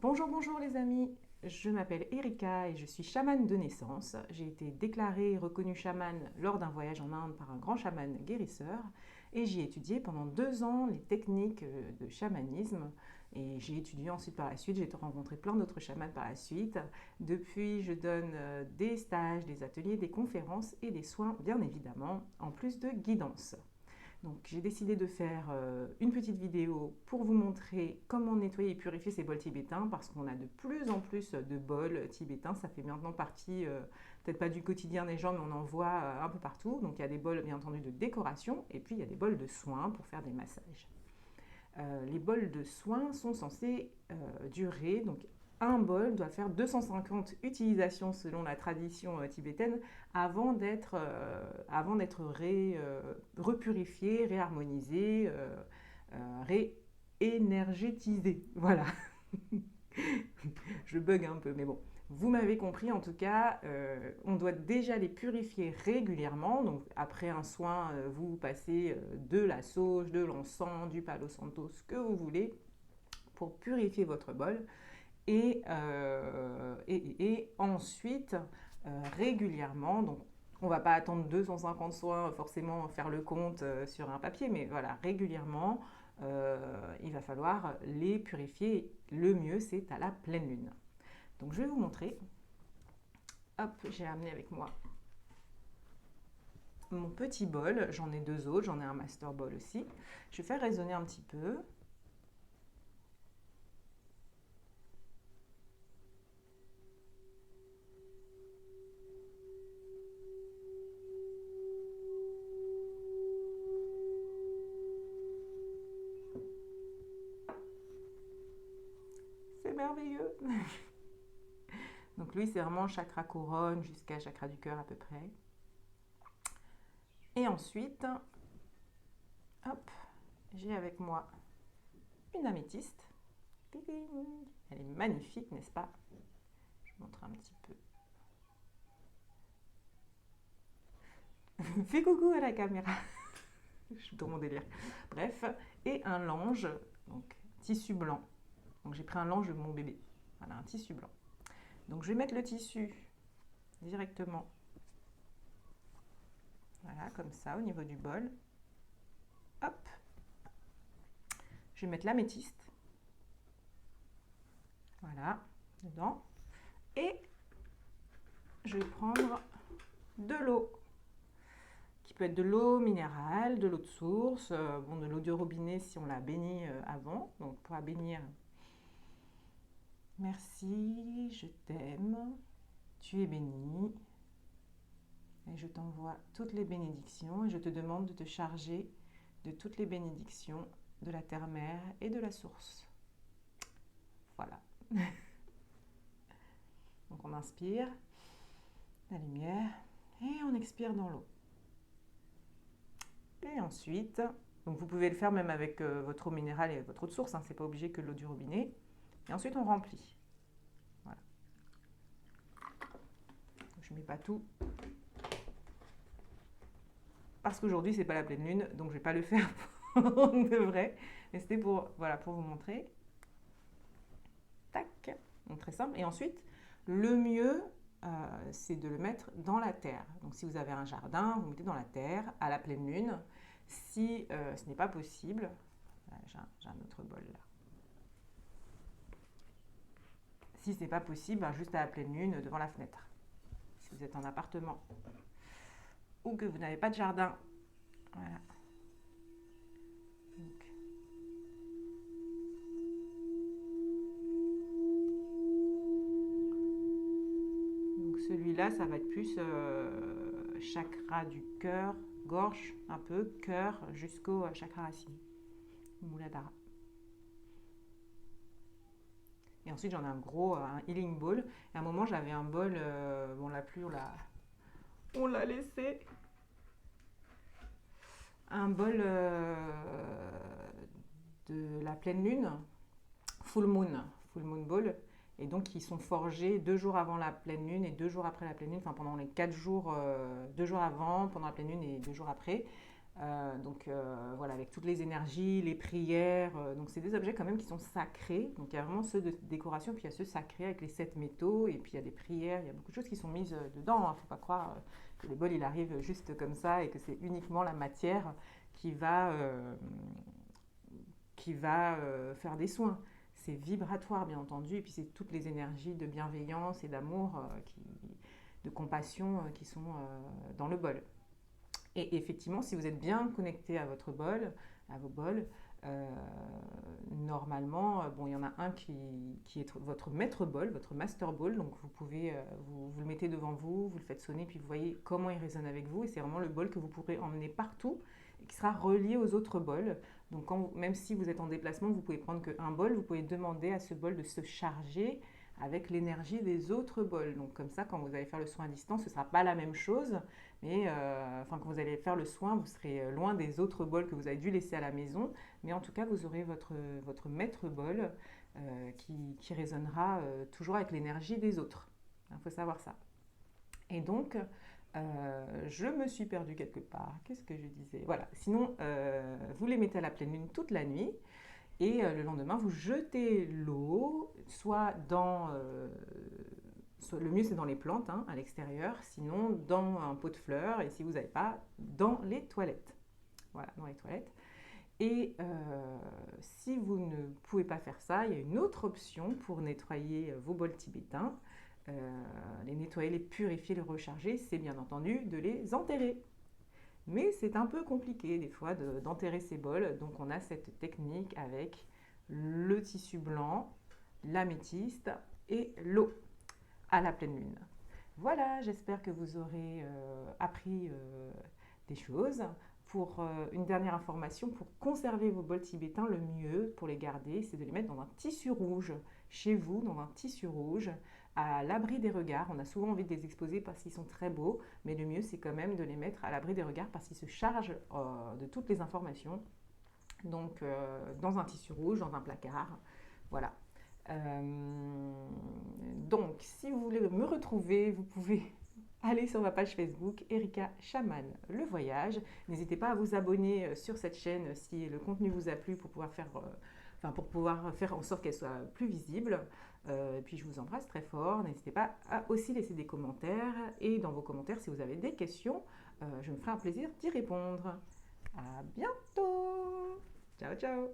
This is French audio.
Bonjour, bonjour les amis, je m'appelle Erika et je suis chamane de naissance. J'ai été déclarée et reconnue chamane lors d'un voyage en Inde par un grand chaman guérisseur et j'y ai étudié pendant 2 ans les techniques de chamanisme et j'ai étudié ensuite par la suite, j'ai rencontré plein d'autres chamans par la suite. Depuis, je donne des stages, des ateliers, des conférences et des soins bien évidemment, en plus de guidance. Donc j'ai décidé de faire une petite vidéo pour vous montrer comment nettoyer et purifier ces bols tibétains parce qu'on a de plus en plus de bols tibétains. Ça fait maintenant partie, peut-être pas du quotidien des gens, mais on en voit un peu partout. Donc il y a des bols bien entendu de décoration et puis il y a des bols de soins pour faire des massages. Les bols de soins sont censés durer, donc un bol doit faire 250 utilisations selon la tradition tibétaine avant d'être repurifié, réharmonisé, réénergétisé. Voilà, je bug un peu, mais bon. Vous m'avez compris, en tout cas, on doit déjà les purifier régulièrement. Donc, après un soin, vous passez de la sauge, de l'encens, du palo santo, ce que vous voulez, pour purifier votre bol. Et ensuite, régulièrement, donc on ne va pas attendre 250 soins, forcément faire le compte sur un papier, mais voilà, régulièrement, il va falloir les purifier. Le mieux, c'est à la pleine lune. Donc je vais vous montrer. Hop, j'ai amené avec moi mon petit bol. J'en ai 2 autres, j'en ai un master bol aussi. Je vais faire résonner un petit peu. C'est merveilleux. Donc lui, c'est vraiment chakra couronne jusqu'à chakra du cœur à peu près. Et ensuite, hop, j'ai avec moi une améthyste. Elle est magnifique, n'est-ce pas? Je vous montre un petit peu. Fais coucou à la caméra. Je suis dans mon délire. Bref, et un lange, donc tissu blanc. Donc j'ai pris un lange de mon bébé. Voilà, un tissu blanc. Donc je vais mettre le tissu directement, voilà, comme ça, au niveau du bol. Hop. Je vais mettre l'améthyste. Voilà, dedans. Et je vais prendre de l'eau, qui peut être de l'eau minérale, de l'eau de source, bon, de l'eau du robinet si on l'a bénie avant. Donc pour la bénir, merci, je t'aime, tu es béni. Et je t'envoie toutes les bénédictions et je te demande de te charger de toutes les bénédictions de la terre-mère et de la source. Voilà. Donc on inspire la lumière et on expire dans l'eau. Et ensuite, donc vous pouvez le faire même avec votre eau minérale et votre eau de source, hein, c'est pas obligé que l'eau du robinet. Et ensuite on remplit. Voilà. Donc, je mets pas tout parce qu'aujourd'hui c'est pas la pleine lune, donc je vais pas le faire de vrai. Mais c'était pour, voilà, pour vous montrer. Tac, donc très simple. Et ensuite, le mieux, c'est de le mettre dans la terre. Donc si vous avez un jardin, vous mettez dans la terre à la pleine lune. Si ce n'est pas possible, j'ai un autre bol là. Si ce n'est pas possible, juste à la pleine lune devant la fenêtre. Si vous êtes en appartement ou que vous n'avez pas de jardin, voilà. Donc celui-là, ça va être plus chakra du cœur, gorge, un peu, cœur, jusqu'au chakra racine, Muladhara. Et ensuite, j'en ai un gros, un healing ball. Et à un moment, j'avais un bol, on l'a plus, on l'a laissé. Un bol de la pleine lune, full moon ball. Et donc, ils sont forgés 2 jours avant la pleine lune et 2 jours après la pleine lune. Enfin, pendant les 4 jours, 2 jours avant, pendant la pleine lune et 2 jours après. Voilà, avec toutes les énergies, les prières. Donc c'est des objets quand même qui sont sacrés. Donc il y a vraiment ceux de décoration, puis il y a ceux sacrés avec les 7 métaux, et puis il y a des prières, il y a beaucoup de choses qui sont mises dedans. Il ne faut pas croire que le bol il arrive juste comme ça et que c'est uniquement la matière qui va, euh, qui va faire des soins. C'est vibratoire bien entendu, et puis c'est toutes les énergies de bienveillance et d'amour, de compassion qui sont dans le bol. Et effectivement, si vous êtes bien connecté à votre bol, à vos bols, euh, normalement, bon, il y en a un qui est votre maître bol, votre master bol. Donc vous pouvez, vous le mettez devant vous, vous le faites sonner, puis vous voyez comment il résonne avec vous. Et c'est vraiment le bol que vous pourrez emmener partout et qui sera relié aux autres bols. Donc même si vous êtes en déplacement, vous pouvez prendre qu'un bol, vous pouvez demander à ce bol de se charger avec l'énergie des autres bols. Donc comme ça, quand vous allez faire le soin à distance, ce ne sera pas la même chose, mais quand vous allez faire le soin, vous serez loin des autres bols que vous avez dû laisser à la maison, mais en tout cas, vous aurez votre maître bol qui résonnera toujours avec l'énergie des autres. Il faut savoir ça. Et donc, je me suis perdue quelque part. Qu'est-ce que je disais? Voilà. Sinon, vous les mettez à la pleine lune toute la nuit. Et le lendemain, vous jetez l'eau, soit dans... le mieux, c'est dans les plantes, hein, à l'extérieur, sinon dans un pot de fleurs, et si vous n'avez pas, dans les toilettes. Voilà, dans les toilettes. Et si vous ne pouvez pas faire ça, il y a une autre option pour nettoyer vos bols tibétains. Les nettoyer, les purifier, les recharger, c'est bien entendu de les enterrer. Mais c'est un peu compliqué des fois d'enterrer ces bols, donc on a cette technique avec le tissu blanc, l'améthyste et l'eau à la pleine lune. Voilà, j'espère que vous aurez appris des choses. Pour une dernière information, pour conserver vos bols tibétains, le mieux pour les garder, c'est de les mettre dans un tissu rouge, chez vous, dans un tissu rouge, à l'abri des regards. On a souvent envie de les exposer parce qu'ils sont très beaux, mais le mieux c'est quand même de les mettre à l'abri des regards parce qu'ils se chargent de toutes les informations. Donc dans un tissu rouge, dans un placard, voilà. Donc si vous voulez me retrouver, vous pouvez aller sur ma page Facebook Erika Chaman le voyage. N'hésitez pas à vous abonner sur cette chaîne si le contenu vous a plu pour pour pouvoir faire en sorte qu'elle soit plus visible. Et puis je vous embrasse très fort. N'hésitez pas à aussi laisser des commentaires. Et dans vos commentaires, si vous avez des questions, je me ferai un plaisir d'y répondre. À bientôt. Ciao, ciao.